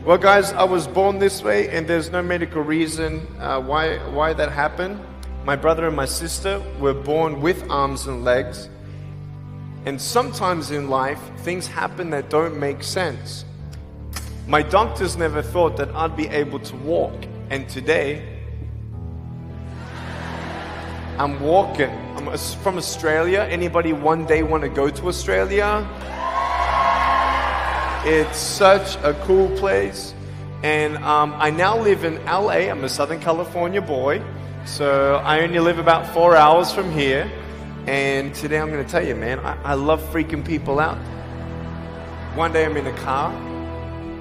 Well, guys, I was born this way, and there's no medical reason why that happened. My brother and my sister were born with arms and legs. And sometimes in life, things happen that don't make sense. My doctors never thought that I'd be able to walk. And today, I'm walking. I'm from Australia. Anybody one day want to go to Australia? It's such a cool place. And I now live in LA. I'm a Southern California boy. So I only live about 4 hours from here. And today I'm going to tell you, man, I love freaking people out. One day I'm in a car.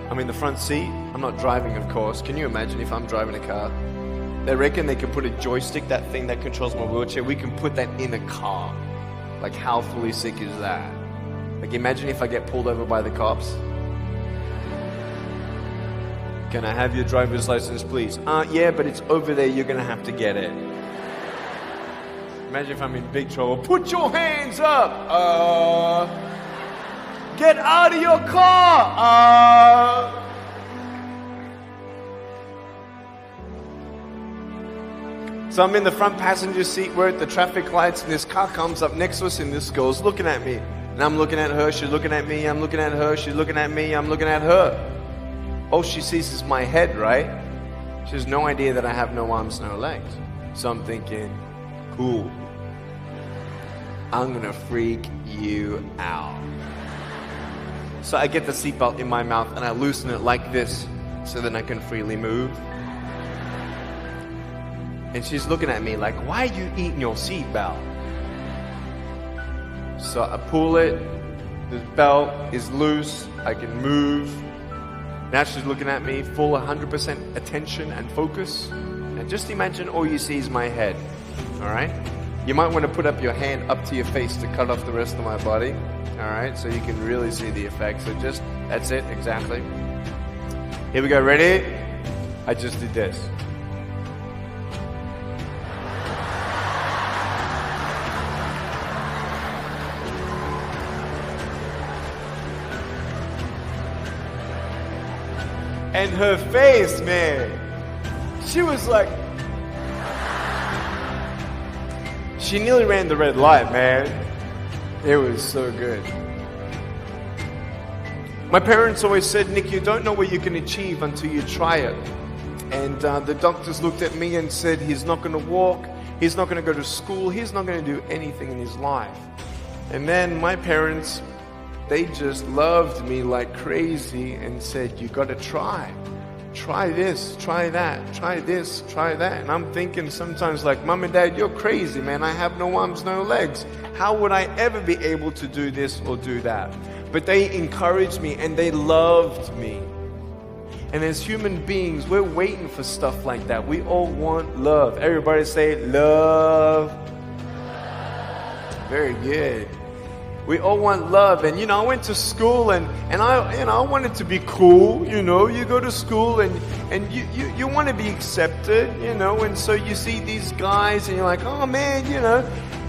I'm in the front seat. I'm not driving, of course. Can you imagine if I'm driving a car? They reckon they can put a joystick, that thing that controls my wheelchair. We can put that in a car. Like, how fully sick is that? Like, imagine if I get pulled over by the cops. Can I have your driver's license, please? Yeah, but it's over there. You're going to have to get it. Imagine if I'm in big trouble. Put your hands up. Get out of your car. So I'm in the front passenger seat. We're at the traffic lights, and this car comes up next to us, and this girl's looking at me. And I'm looking at her. She's looking at me. I'm looking at her. She's looking at me. I'm looking at her. All she sees is my head, right? She has no idea that I have no arms, no legs. So I'm thinking, cool. I'm gonna freak you out. So I get the seatbelt in my mouth and I loosen it like this so that I can freely move. And she's looking at me like, why are you eating your seatbelt? So I pull it, the belt is loose, I can move. Now she's looking at me, full 100% attention and focus. And just imagine all you see is my head, all right? You might want to put up your hand up to your face to cut off the rest of my body, all right? So you can really see the effect. So just, that's it, exactly. Here we go, ready? I just did this. And her face, man, she was like, she nearly ran the red light, man. It was so good. My parents always said, Nick, you don't know what you can achieve until you try it. And the doctors looked at me and said, he's not going to walk, he's not going to go to school, he's not going to do anything in his life. And then my parents, they just loved me like crazy and said, you got to try. Try this, try that, try this, try that. And I'm thinking sometimes like, Mom and Dad, you're crazy, man. I have no arms, no legs. How would I ever be able to do this or do that? But they encouraged me and they loved me. And as human beings, we're waiting for stuff like that. We all want love. Everybody say love. Very good. We all want love. And, I went to school and I wanted to be cool. You go to school and you want to be accepted, and so you see these guys and you're like, oh man,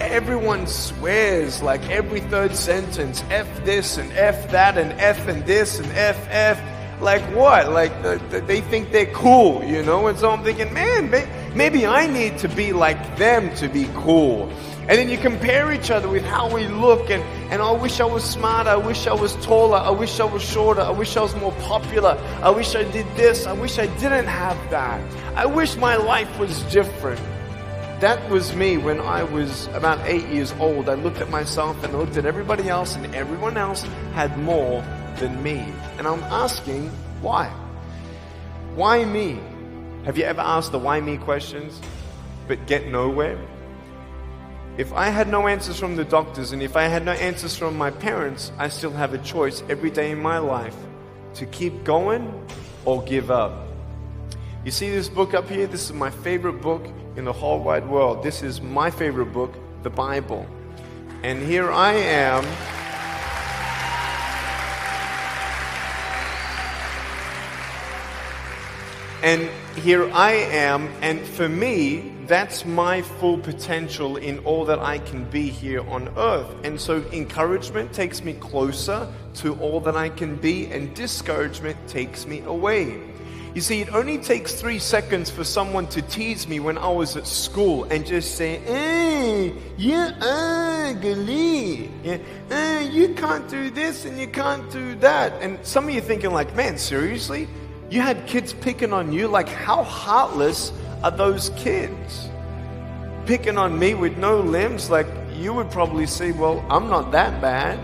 everyone swears like every third sentence, F this and F that and F and this and F. Like what? Like they think they're cool, and so I'm thinking, man, maybe I need to be like them to be cool. And then you compare each other with how we look, and I wish I was smarter, I wish I was taller, I wish I was shorter, I wish I was more popular, I wish I did this, I wish I didn't have that. I wish my life was different. That was me when I was about 8 years old. I looked at myself and I looked at everybody else, and everyone else had more than me. And I'm asking, why? Why me? Have you ever asked the why me questions, but get nowhere? If I had no answers from the doctors and if I had no answers from my parents, I still have a choice every day in my life to keep going or give up. You see this book up here? This is my favorite book in the whole wide world. This is my favorite book, the Bible. And here I am. And here I am, and for me, that's my full potential in all that I can be here on earth. And so encouragement takes me closer to all that I can be, and discouragement takes me away. You see, it only takes 3 seconds for someone to tease me when I was at school and just say, you're ugly. You can't do this and you can't do that. And some of you thinking like, man, seriously? You had kids picking on you? Like, how heartless are those kids? Picking on me with no limbs? Like, you would probably say, well, I'm not that bad.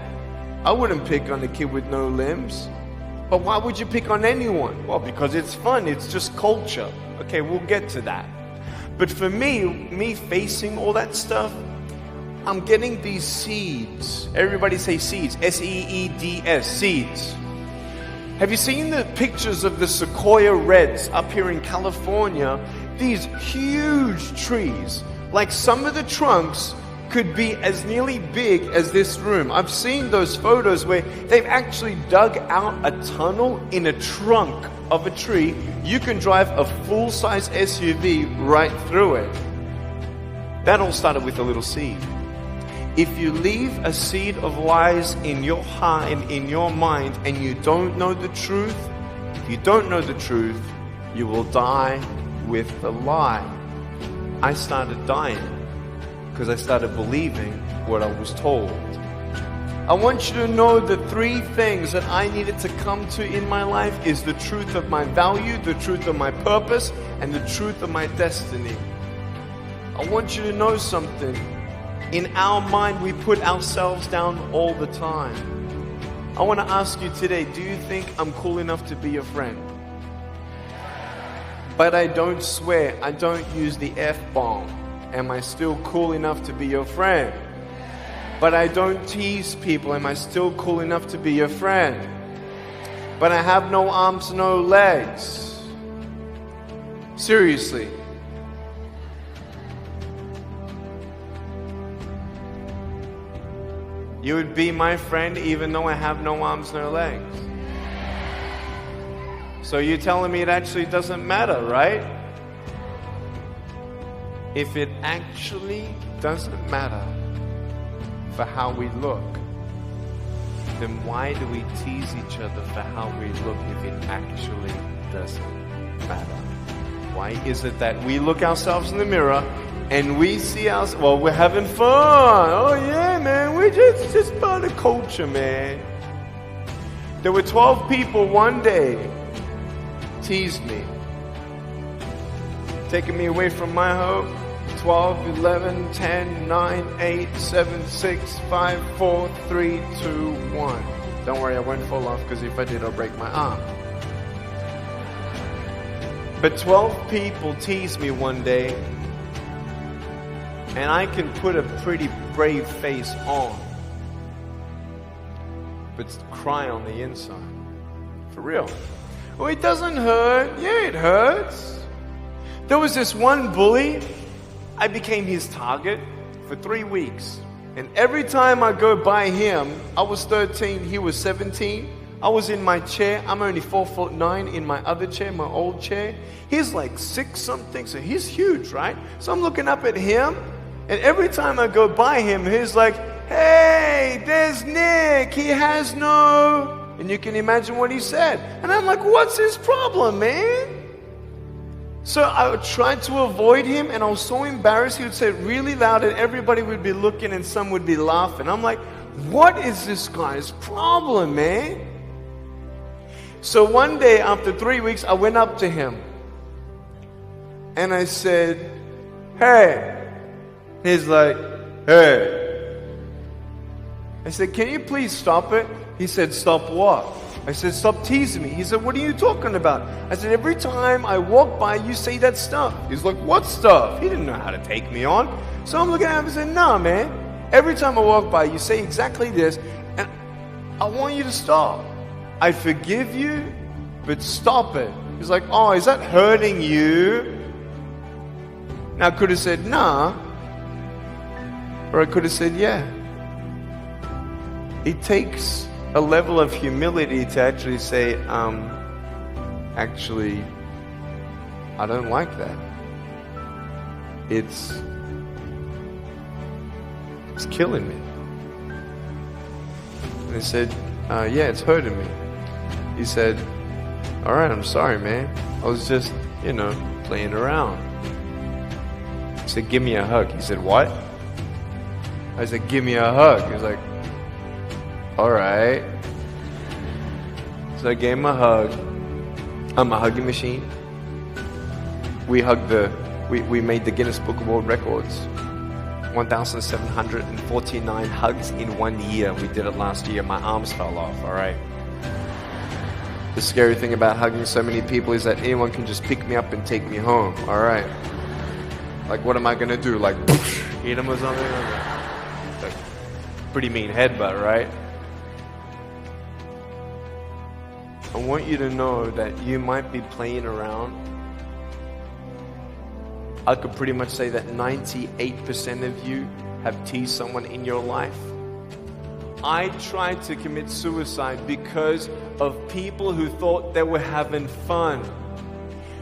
I wouldn't pick on a kid with no limbs. But why would you pick on anyone? Well, because it's fun. It's just culture. Okay, we'll get to that. But for me facing all that stuff, I'm getting these seeds. Everybody say seeds. S-E-E-D-S, seeds. Have you seen the pictures of the sequoia reds up here in California? These huge trees. Like some of the trunks could be as nearly big as this room. I've seen those photos where they've actually dug out a tunnel in a trunk of a tree. You can drive a full-size SUV right through it. That all started with a little seed. If you leave a seed of lies in your heart and in your mind and you don't know the truth, if you don't know the truth, you will die with the lie. I started dying because I started believing what I was told. I want you to know the 3 things that I needed to come to in my life is the truth of my value, the truth of my purpose, and the truth of my destiny. I want you to know something. In our mind, we put ourselves down all the time. I want to ask you today, do you think I'm cool enough to be your friend? But I don't swear, I don't use the F-bomb. Am I still cool enough to be your friend? But I don't tease people. Am I still cool enough to be your friend? But I have no arms, no legs. Seriously. You would be my friend even though I have no arms, no legs. So you're telling me it actually doesn't matter, right? If it actually doesn't matter for how we look, then why do we tease each other for how we look if it actually doesn't matter? Why is it that we look ourselves in the mirror and we see us, well, we're having fun. Oh yeah, man, we're just part of culture, man. There were 12 people one day teased me, taking me away from my hope. 12, 11, 10, 9, 8, 7, 6, 5, 4, 3, 2, 1. Don't worry, I won't fall off because if I did, I'll break my arm. But 12 people teased me one day, and I can put a pretty brave face on, but cry on the inside. For real. Well, it doesn't hurt. Yeah, it hurts. There was this one bully. I became his target for 3 weeks. And every time I go by him, I was 13, he was 17. I was in my chair. I'm only 4'9" in my other chair, my old chair. He's like 6 something, so he's huge, right? So I'm looking up at him, and every time I go by him, he's like, hey, there's Nick. He has no... And you can imagine what he said. And I'm like, what's his problem, man? So I tried to avoid him, and I was so embarrassed. He would say it really loud, and everybody would be looking, and some would be laughing. I'm like, what is this guy's problem, man? So one day, after 3 weeks, I went up to him, and I said, hey. He's like, hey. I said, can you please stop it? He said, stop what? I said, stop teasing me. He said, what are you talking about? I said, every time I walk by, you say that stuff. He's like, what stuff? He didn't know how to take me on. So I'm looking at him and saying, nah, man. Every time I walk by, you say exactly this, and I want you to stop. I forgive you, but stop it. He's like, oh, is that hurting you? Now I could have said, nah. Or I could have said, yeah. It takes a level of humility to actually say, actually, I don't like that. It's killing me. And I said, yeah, it's hurting me. He said, all right, I'm sorry, man. I was just, playing around. He said, give me a hug. He said, what? I said, give me a hug. He was like, all right. So I gave him a hug. I'm a hugging machine. We made the Guinness Book of World Records. 1,749 hugs in 1 year. We did it last year. My arms fell off, all right? The scary thing about hugging so many people is that anyone can just pick me up and take me home, all right? Like, what am I gonna do? Like, hit him or something? Like, pretty mean headbutt, right? I want you to know that you might be playing around. I could pretty much say that 98% of you have teased someone in your life. I tried to commit suicide because of people who thought they were having fun,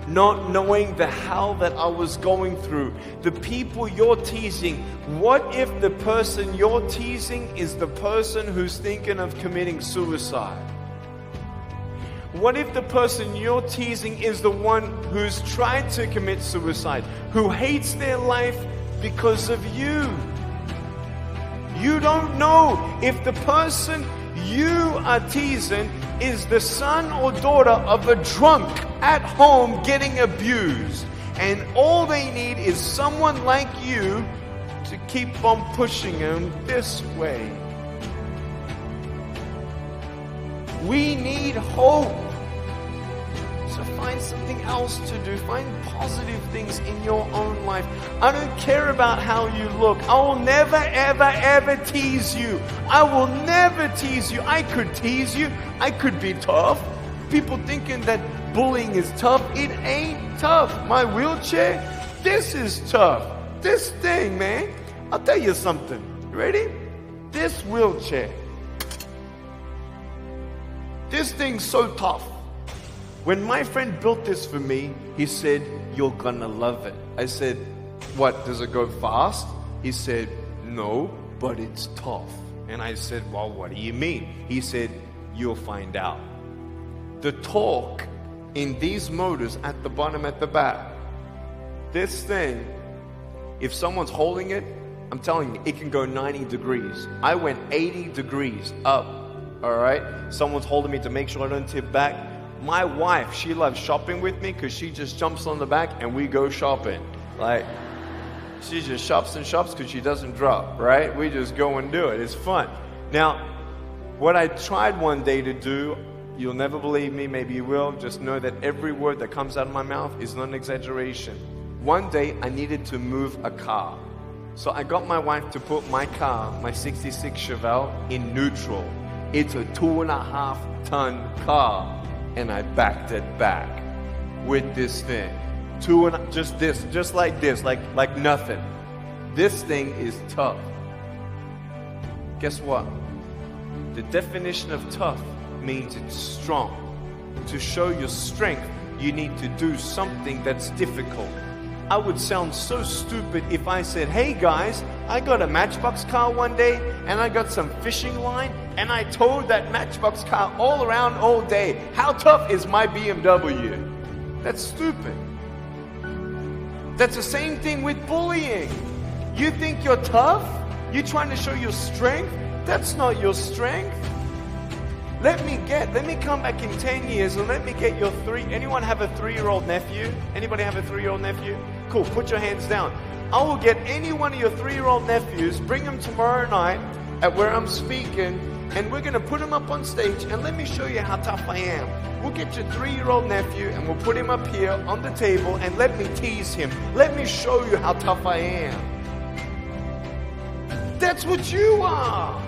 not knowing the hell that I was going through. The people you're teasing, what if the person you're teasing is the person who's thinking of committing suicide? What if the person you're teasing is the one who's tried to commit suicide, who hates their life because of you? You don't know if the person you are teasing is the son or daughter of a drunk at home getting abused. And all they need is someone like you to keep on pushing them this way. We need hope. So find something else to do. Find positive things in your own life. I don't care about how you look. I will never, ever, ever tease you. I will never tease you. I could tease you. I could be tough. People thinking that bullying is tough. It ain't tough. My wheelchair, this is tough. This thing, man. I'll tell you something. You ready? This wheelchair. This thing's so tough. When my friend built this for me, he said, you're gonna love it. I said, what, does it go fast? He said, no, but it's tough. And I said, well, what do you mean? He said, you'll find out. The torque in these motors at the bottom, at the back, this thing, if someone's holding it, I'm telling you, it can go 90 degrees. I went 80 degrees up, all right? Someone's holding me to make sure I don't tip back. My wife, she loves shopping with me because she just jumps on the back and we go shopping. Like, she just shops and shops because she doesn't drop, right? We just go and do it. It's fun. Now, what I tried one day to do, you'll never believe me, maybe you will, just know that every word that comes out of my mouth is not an exaggeration. One day, I needed to move a car. So I got my wife to put my car, my 66 Chevelle, in neutral. It's a 2.5-ton car. And I backed it back with this thing. Just like this, like nothing. This thing is tough. Guess what? The definition of tough means it's strong. To show your strength, you need to do something that's difficult. I would sound so stupid if I said, hey guys, I got a Matchbox car one day and I got some fishing line and I towed that Matchbox car all around all day. How tough is my BMW? That's stupid. That's the same thing with bullying. You think you're tough? You're trying to show your strength? That's not your strength. Let me come back in 10 years and let me get your anyone have a 3-year-old nephew? Anybody have a 3-year-old nephew? Cool, put your hands down. I will get any one of your 3-year-old nephews, bring them tomorrow night at where I'm speaking, and we're going to put him up on stage and let me show you how tough I am. We'll get your 3-year-old nephew and we'll put him up here on the table and let me tease him. Let me show you how tough I am. That's what you are.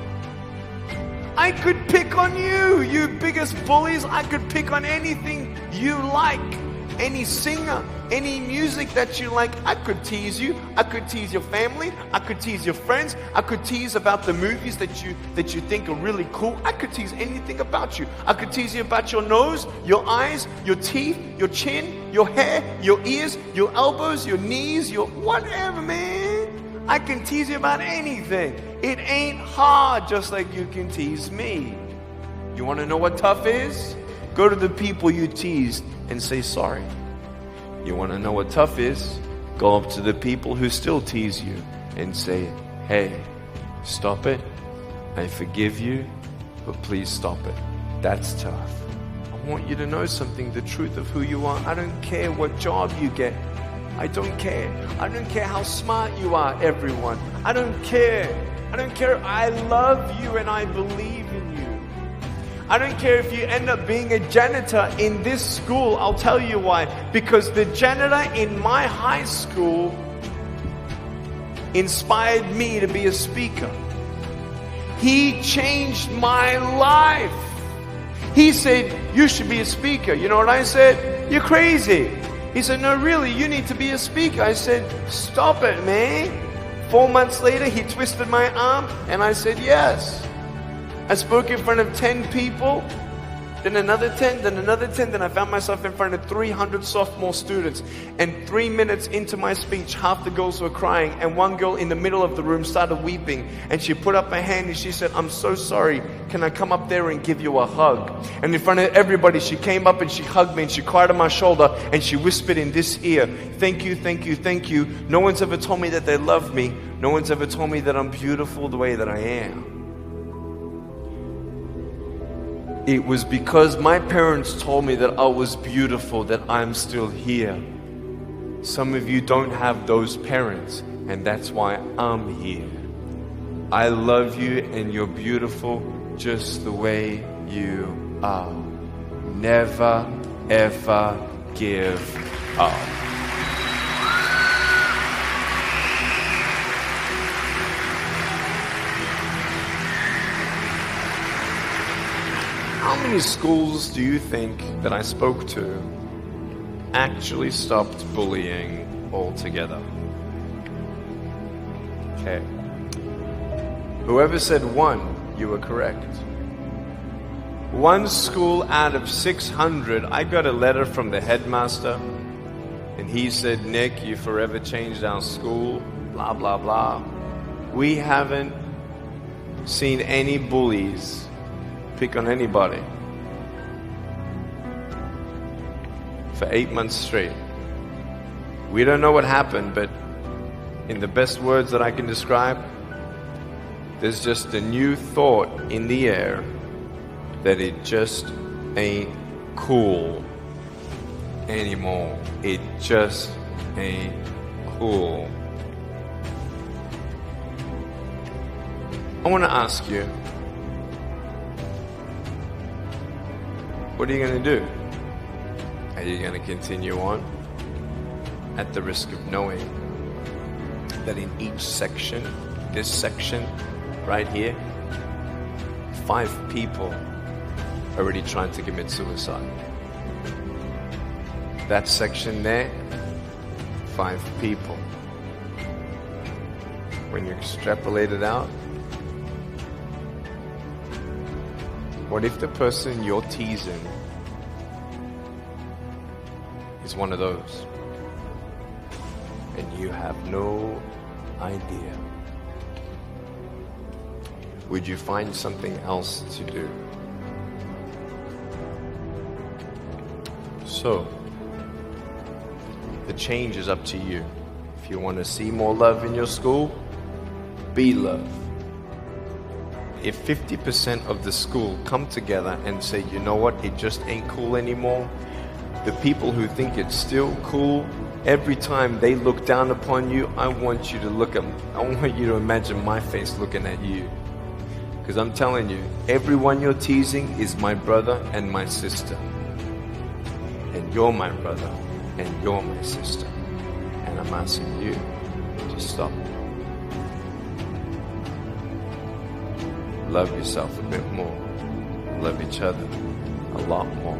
I could pick on you, you biggest bullies. I could pick on anything you like. any singer, any music that you like. I could tease you. I could tease your family. I could tease your friends. I could tease about the movies that you think are really cool. I could tease anything about you. I could tease you about your nose, your eyes, your teeth, your chin, your hair, your ears, your elbows, your knees, your whatever, man. I can tease you about anything. It ain't hard, just like you can tease me. You want to know what tough is? Go to the people you teased and say sorry. You want to know what tough is? Go up to the people who still tease you and say, hey, stop it. I forgive you, but please stop it. That's tough. I want you to know something, the truth of who you are. I don't care what job you get. I don't care. I don't care how smart you are, everyone. I don't care. I don't care. I love you and I believe in you. I don't care if you end up being a janitor in this school. I'll tell you why. Because the janitor in my high school inspired me to be a speaker. He changed my life. He said, you should be a speaker. You know what I said? You're crazy. He said, no, really, you need to be a speaker. I said, stop it, man. 4 months later, he twisted my arm, and I said, yes. I spoke in front of 10 people, then another 10, then another 10, then I found myself in front of 300 sophomore students. And 3 minutes into my speech, half the girls were crying, and one girl in the middle of the room started weeping, and she put up her hand and she said, I'm so sorry, can I come up there and give you a hug? And in front of everybody, she came up and she hugged me and she cried on my shoulder and she whispered in this ear, thank you, thank you, thank you. No one's ever told me that they love me. No one's ever told me that I'm beautiful the way that I am. It was because my parents told me that I was beautiful that I'm still here. Some of you don't have those parents, and that's why I'm here. I love you and you're beautiful just the way you are. Never, ever give up. How many schools do you think that I spoke to actually stopped bullying altogether? Okay. Whoever said one, you were correct. One school out of 600, I got a letter from the headmaster, and he said, Nick, you forever changed our school, blah, blah, blah. We haven't seen any bullies pick on anybody for 8 months straight. We don't know what happened, but in the best words that I can describe, there's just a new thought in the air that it just ain't cool anymore. It just ain't cool. I want to ask you, what are you going to do? Are you going to continue on at the risk of knowing that in each section, this section right here, 5 people already trying to commit suicide? That section there, 5 people. When you extrapolate it out, what if the person you're teasing is one of those, and you have no idea? Would you find something else to do? So, the change is up to you. If you want to see more love in your school, be love. If 50% of the school come together and say, you know what, it just ain't cool anymore, the people who think it's still cool, every time they look down upon you, I want you to imagine my face looking at you. Because I'm telling you, everyone you're teasing is my brother and my sister. And you're my brother and you're my sister. And I'm asking you to stop. Love yourself a bit more. Love each other a lot more.